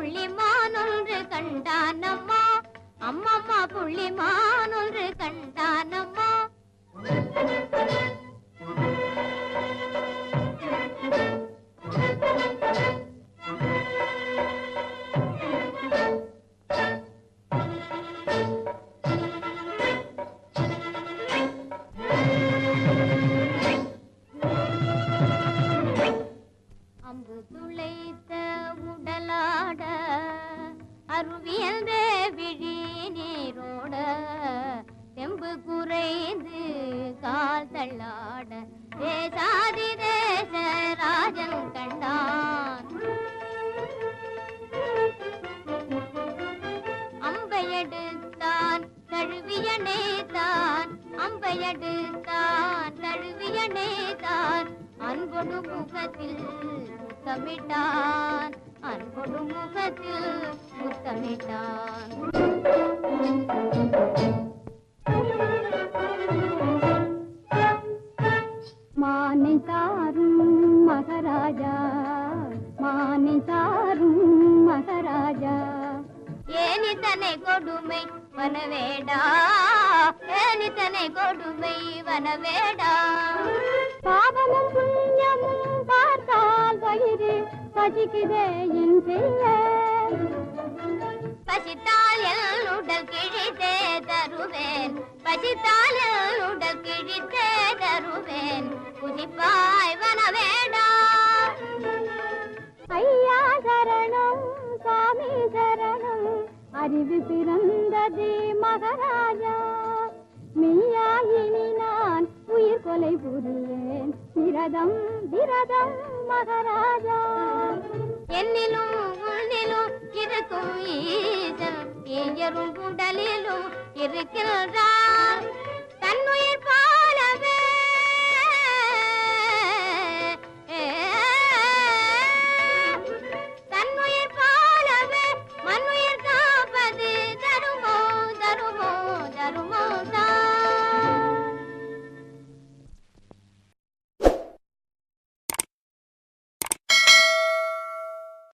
புள்ளிமான் ஒன்று கண்டானம்மா அம்மம்மா புள்ளிமான் ஒன்று கண்டானம்மா அம்பு துளைத்த உடலாட அருவியந்த விழி நீரோட தெம்பு குறைந்து கால் தள்ளாட தேசாதி தேச ராஜன் கண்டான் அம்பையெடுத்தான் தழுவிய நேதான் அம்பையெடுத்தான் தழுவிய நேதான் அன்பொடு முகத்தில் முத்தமிட்டான் அன்பொடு முகத்தில் முத்தமிட்டான் மானை தாரும் மகாராஜா மானை தாரும் மகாராஜா ஏனித்தனை கொடுமை வனவேடா ஏனித்தனை கொடுமை வனவேடா பாவமும் புண்ணியமும் பார்த்தால் வயிறு பசிக்குதே என் பிள்ளை பசித்தால் என் உடல் கிழித்தே தருவேன் பசித்தால் என் உடல் கிழித்தே தருவேன் புதிப்பாய் வனவேடா ஐயா சரணம் சாமி சரணம் அறிவு பிறந்ததே மகாராஜா மெய்யாயினி நான் உயிர் கொலை புரியேன் விரதம் விரதம் மகாராஜா என்னிலும் உன்னிலும் இருக்கும் ஈசன் எறும்புடலிலும் இருக்கின்றான்